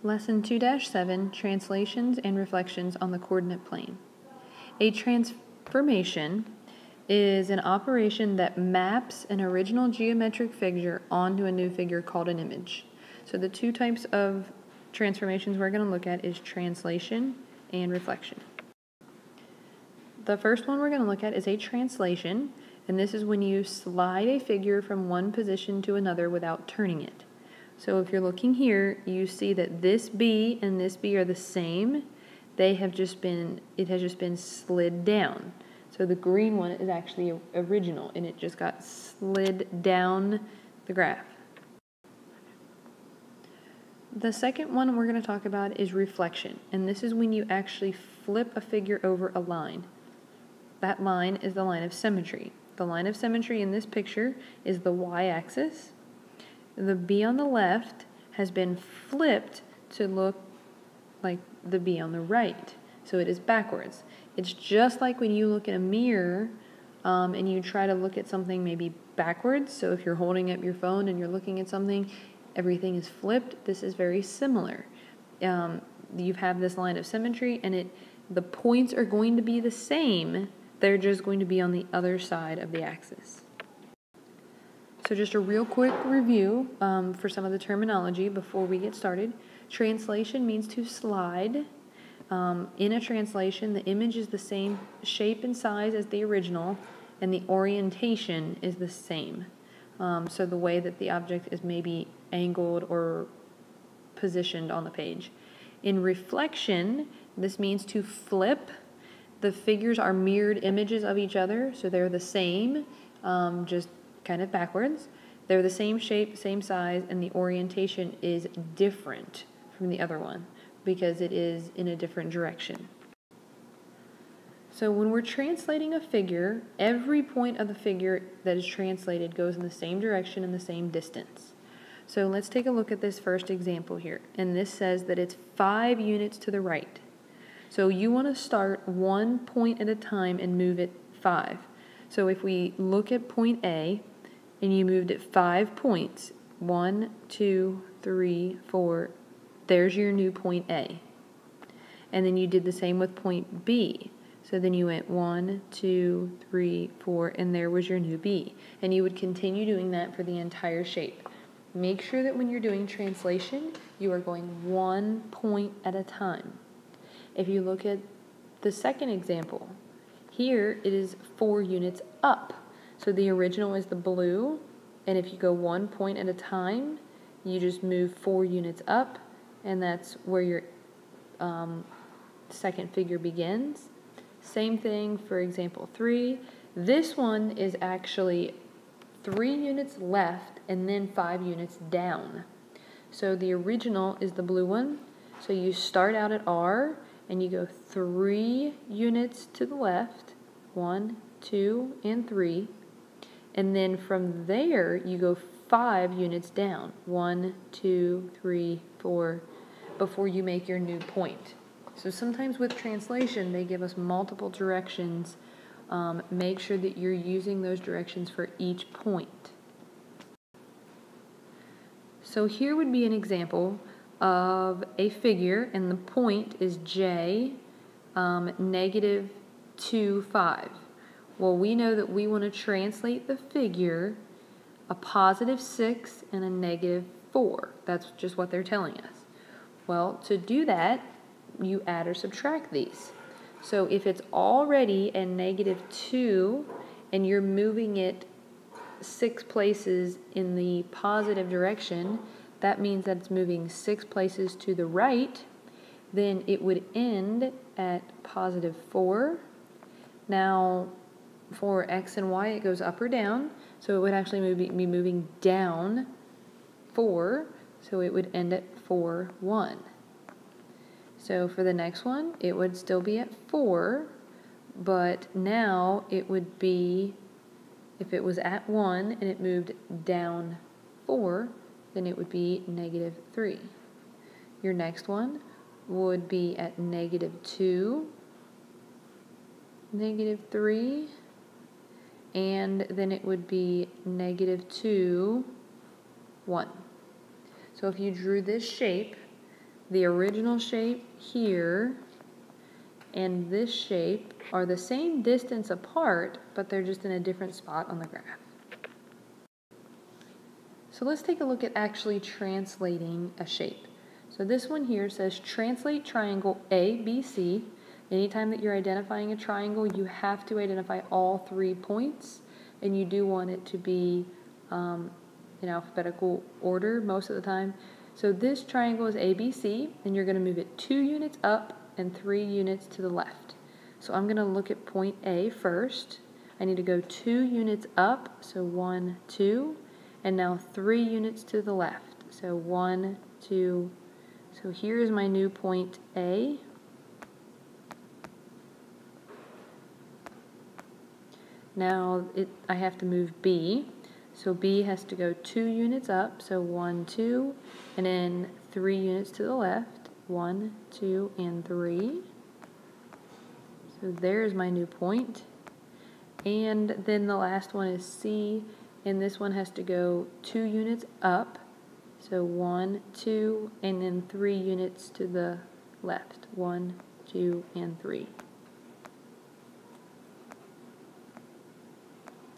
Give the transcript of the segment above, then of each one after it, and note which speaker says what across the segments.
Speaker 1: Lesson 2-7, Translations and Reflections on the Coordinate Plane. A transformation is an operation that maps an original geometric figure onto a new figure called an image. So the two types of transformations we're going to look at is translation and reflection. The first one we're going to look at is a translation, and this is when you slide a figure from one position to another without turning it. So if you're looking here, you see that this B and this B are the same. It has just been slid down. So the green one is actually original, and it just got slid down the graph. The second one we're going to talk about is reflection, and this is when you actually flip a figure over a line. That line is the line of symmetry. The line of symmetry in this picture is the y-axis. The B on the left has been flipped to look like the B on the right, so it is backwards. It's just like when you look in a mirror and you try to look at something maybe backwards. So if you're holding up your phone and you're looking at something, everything is flipped. This is very similar. You have this line of symmetry, and the points are going to be the same. They're just going to be on the other side of the axis. So just a real quick review for some of the terminology before we get started. Translation means to slide. In a translation, the image is the same shape and size as the original, and the orientation is the same. So the way that the object is maybe angled or positioned on the page. In reflection, this means to flip. The figures are mirrored images of each other, so they're the same, just kind of backwards. They're the same shape, same size, and the orientation is different from the other one because it is in a different direction. So when we're translating a figure, every point of the figure that is translated goes in the same direction and the same distance. So let's take a look at this first example here. And this says that it's 5 units to the right. So you want to start 1 point at a time and move it 5. So if we look at point A, and you moved it 5 points, 1, 2, 3, 4, there's your new point A. And then you did the same with point B. So then you went 1, 2, 3, 4, and there was your new B. And you would continue doing that for the entire shape. Make sure that when you're doing translation, you are going 1 point at a time. If you look at the second example, here it is 4 units up. So the original is the blue, and if you go 1 point at a time, you just move 4 units up, and that's where your second figure begins. Same thing for example 3. This one is actually 3 units left and then 5 units down. So the original is the blue one. So you start out at R and you go 3 units to the left, 1, 2, and 3. And then from there, you go 5 units down, 1, 2, 3, 4, before you make your new point. So sometimes with translation, they give us multiple directions. Make sure that you're using those directions for each point. So here would be an example of a figure, and the point is J, negative 2, 5. Well, we know that we want to translate the figure a positive 6 and a negative 4. That's just what they're telling us. Well, to do that, you add or subtract these. So if it's already a negative 2 and you're moving it 6 places in the positive direction, that means that it's moving 6 places to the right. Then it would end at positive 4. Now, for X and Y, it goes up or down, so it would actually be moving down 4, so it would end at 4, 1. So for the next one, it would still be at 4, but now it would be, if it was at 1 and it moved down 4, then it would be negative 3. Your next one would be at negative 2, negative 3, and then it would be negative 2, 1. So if you drew this shape, the original shape here and this shape are the same distance apart, but they're just in a different spot on the graph. So let's take a look at actually translating a shape. So this one here says translate triangle ABC. Anytime that you're identifying a triangle, you have to identify all 3 points, and you do want it to be in alphabetical order most of the time. So this triangle is ABC, and you're going to move it 2 units up and 3 units to the left. So I'm going to look at point A first. I need to go 2 units up, so 1, 2, and now 3 units to the left. So 1, 2, so here's my new point A. Now I have to move B. So B has to go 2 units up, so 1, 2, and then 3 units to the left. 1, 2, and 3. So there's my new point. And then the last one is C, and this one has to go 2 units up. So 1, 2, and then 3 units to the left. 1, 2, and 3.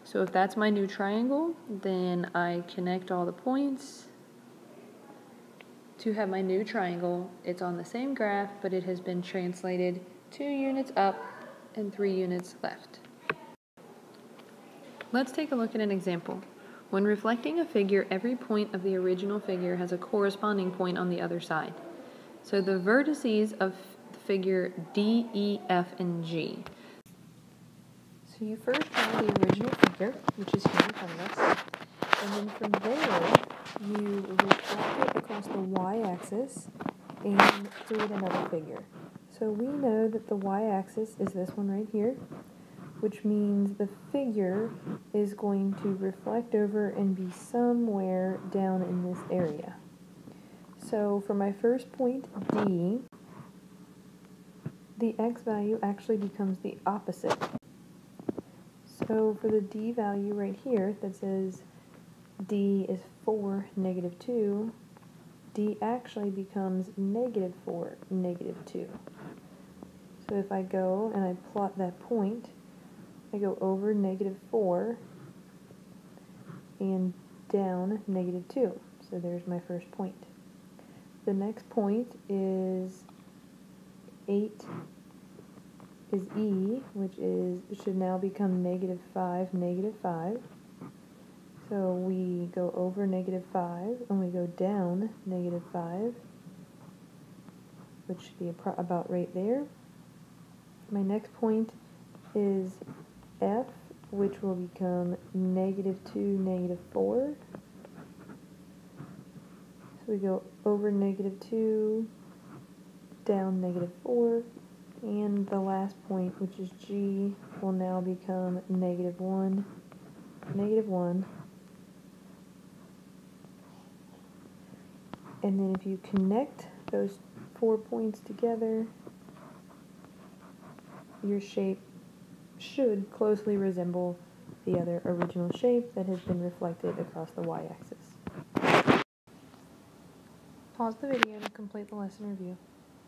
Speaker 1: So if that's my new triangle, then I connect all the points to have my new triangle. It's on the same graph, but it has been translated 2 units up and 3 units left. Let's take a look at an example. When reflecting a figure, every point of the original figure has a corresponding point on the other side. So the vertices of the figure D, E, F, and G. So you first draw the original figure, which is here in front of us, and then from there you reflect it across the y-axis and create another figure. So we know that the y-axis is this one right here, which means the figure is going to reflect over and be somewhere down in this area. So for my first point, D, the x value actually becomes the opposite. So for the D value right here that says D is 4, negative 2, D actually becomes negative 4, negative 2. So if I go and I plot that point, I go over negative 4 and down negative 2. So there's my first point. The next point is 8 is E, which should now become negative 5, negative 5. So we go over negative 5 and we go down negative 5, which should be about right there. My next point is F, which will become negative 2, negative 4. So we go over negative 2, down negative 4, and the last point, which is G, will now become negative 1, negative 1. And then if you connect those 4 points together, your shape should closely resemble the other original shape that has been reflected across the y-axis. Pause the video to complete the lesson review.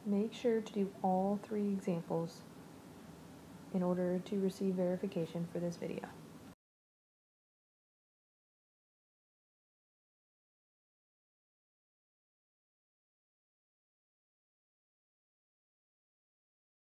Speaker 1: Make sure to do all 3 examples in order to receive verification for this video.